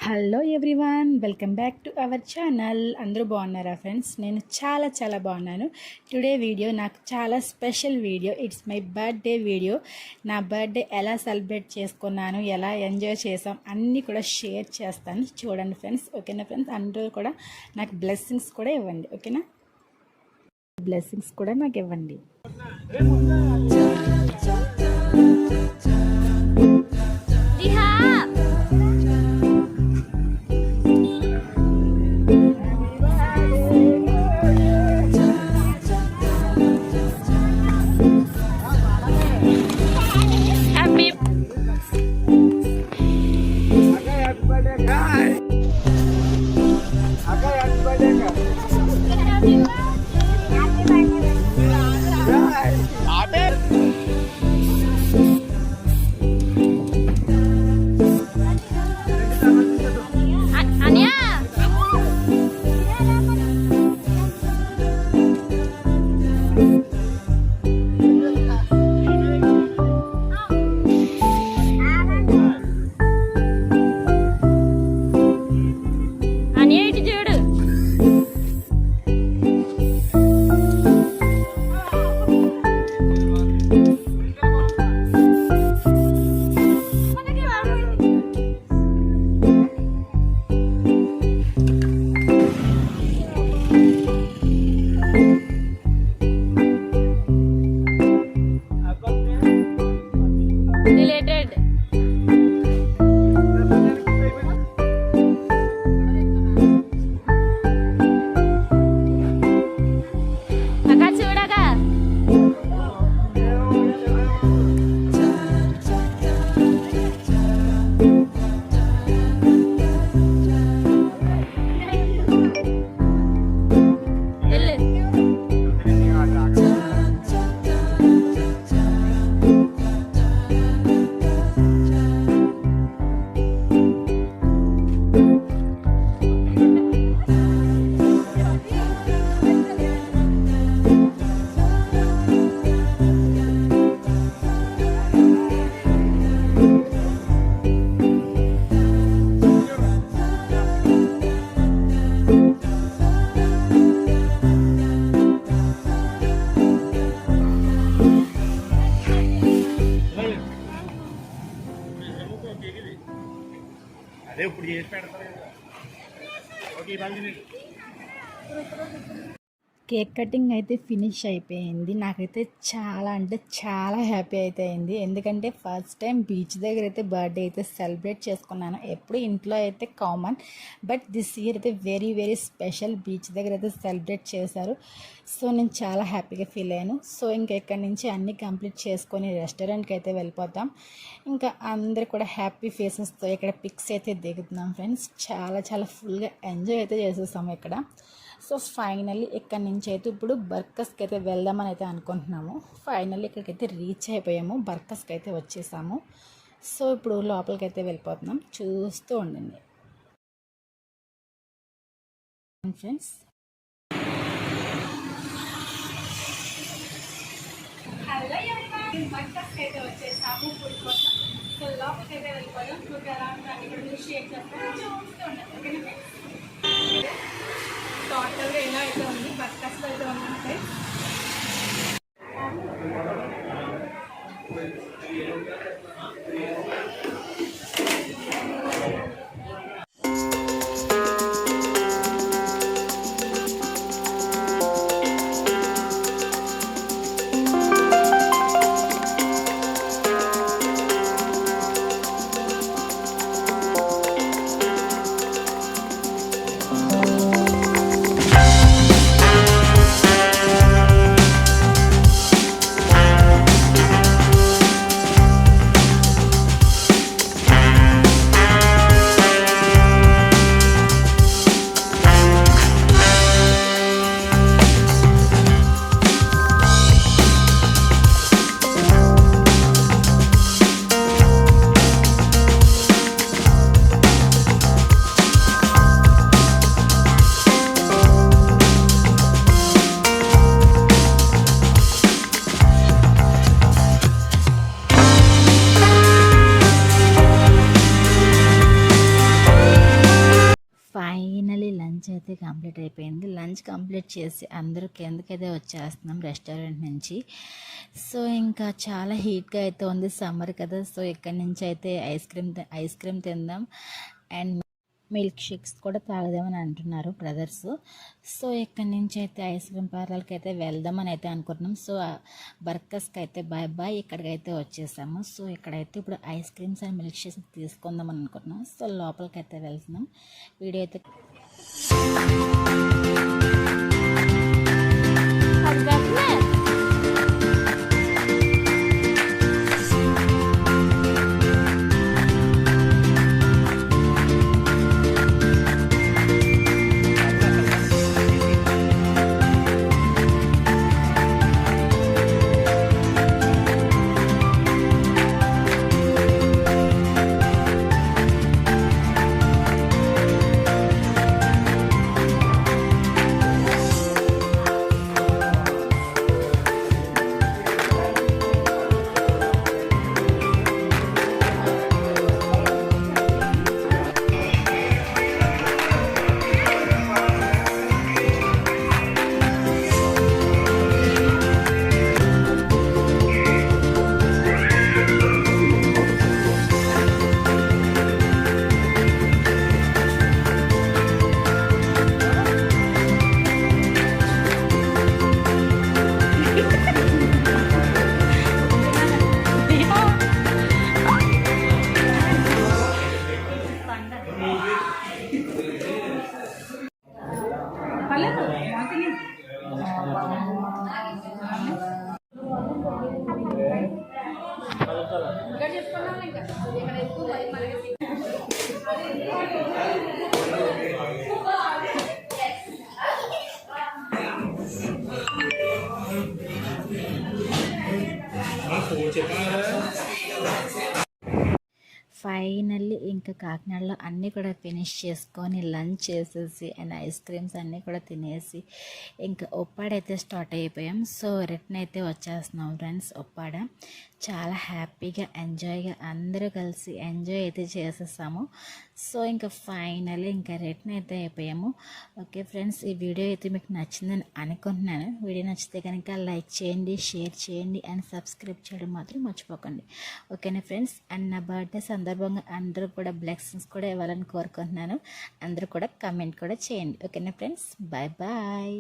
Hello everyone, welcome back to our channel. అందరూ బాగున్నారా friends? నేను చాలా బాగున్నాను. టుడే వీడియో నాకు చాలా special video. It's my birthday video. నా బర్త్డే ఎలా సెలబ్రేట్ చేసుకున్నాను, ఎలా ఎంజాయ్ చేసాం అన్నీ కూడా షేర్ చేస్తాను. చూడండి ఫ్రెండ్స్, ఓకేనా ఫ్రెండ్స్? అందరూ కూడా నాకు బ్లెస్సింగ్స్ కూడా ఇవ్వండి, ఓకేనా? బ్లెస్సింగ్స్ కూడా నాకు ఇవ్వండి. అదే ఇప్పుడు చేసి పెడతారు కదా. ఓకే, కేక్ కటింగ్ అయితే ఫినిష్ అయిపోయింది. నాకైతే చాలా అంటే చాలా హ్యాపీ అయితే అయింది. ఎందుకంటే ఫస్ట్ టైం బీచ్ దగ్గర అయితే బర్త్డే అయితే సెలబ్రేట్ చేసుకున్నాను. ఎప్పుడు ఇంట్లో అయితే కామన్, బట్ దిస్ ఇయర్ అయితే వెరీ స్పెషల్. బీచ్ దగ్గర అయితే సెలబ్రేట్ చేశారు. సో నేను చాలా హ్యాపీగా ఫీల్ అయ్యాను. సో ఇంకా ఇక్కడి నుంచి అన్నీ కంప్లీట్ చేసుకొని రెస్టారెంట్కి అయితే వెళ్ళిపోతాం. ఇంకా అందరు కూడా హ్యాపీ ఫేసెస్తో ఇక్కడ పిక్స్ అయితే దిగుతున్నాం ఫ్రెండ్స్. చాలా ఫుల్గా ఎంజాయ్ అయితే చేసేసాము ఇక్కడ. సో ఫైనల్లీ ఇక్కడ నుంచి అయితే ఇప్పుడు బర్కస్కి అయితే వెళ్దామని అయితే అనుకుంటున్నాము. ఫైనల్లీ ఇక్కడికైతే రీచ్ అయిపోయాము, బర్కస్కి అయితే వచ్చేసాము. సో ఇప్పుడు లోపలికి అయితే వెళ్ళిపోతున్నాం, చూస్తూ ఉండండి ఫ్రెండ్స్. బర్కస్కి అయితే వచ్చేసాము ఫుడ్ కోసం. సో లోపలికి అయితే వెళ్ళిపోయాం. ఫుడ్ ఎలా ఉంటుంది ఇక్కడ మీరు షేర్ చేస్తాను, చూస్తూ ఉండండి. టోటల్గా ఎలా అయితే ఉంది, బర్కస్లో అయితే ఉంది. లంచ్ అయితే కంప్లీట్ అయిపోయింది. లంచ్ కంప్లీట్ చేసి అందరూ కిందకైతే వచ్చేస్తున్నాం రెస్టారెంట్ నుంచి. సో ఇంకా చాలా హీట్గా అయితే ఉంది, సమ్మర్ కదా. సో ఇక్కడి నుంచి అయితే ఐస్ క్రీమ్ తిందాం అండ్ మిల్క్ షేక్స్ కూడా తాగదామని అంటున్నారు బ్రదర్స్. సో ఇక్కడి నుంచి అయితే ఐస్ క్రీమ్ పార్లర్కి అయితే వెళ్దామని అయితే అనుకుంటున్నాం. సో బర్కస్కి అయితే బాయ్ బాయ్ ఇక్కడికైతే వచ్చేసాము. సో ఇక్కడైతే ఇప్పుడు ice creams and milk shakes తీసుకుందామని అనుకుంటున్నాం. సో లోపలికి అయితే వెళ్తున్నాం. వీడియో అయితే ఫైనల్లీ ఇంకా కాకినాడలో అన్నీ కూడా ఫినిష్ చేసుకొని లంచ్ చేసేసి అండ్ ఐస్ క్రీమ్స్ అన్నీ కూడా తినేసి ఇంకా ఉప్పాడైతే స్టార్ట్ అయిపోయాం. సో రిటర్న్ అయితే వచ్చేస్తున్నాం ఫ్రెండ్స్. ఉప్పాడ చాలా హ్యాపీగా ఎంజాయ్గా అందరూ కలిసి ఎంజాయ్ అయితే చేసేసాము. సో ఇంకా ఫైనల్లీ ఇంకా రిటర్న్ అయితే అయిపోయాము. ఓకే ఫ్రెండ్స్, ఈ వీడియో అయితే మీకు నచ్చిందని అనుకుంటున్నాను. వీడియో నచ్చితే కనుక లైక్ చేయండి, షేర్ చేయండి అండ్ సబ్స్క్రైబ్ చేయడం మాత్రం మర్చిపోకండి. ఓకేనా ఫ్రెండ్స్. అండ్ నా బర్త్డే సందర్భంగా అందరూ కూడా బ్లెస్సింగ్స్ కూడా ఇవ్వాలని కోరుకుంటున్నాను. అందరూ కూడా కమెంట్ కూడా చేయండి. ఓకేనా ఫ్రెండ్స్, బాయ్ బాయ్.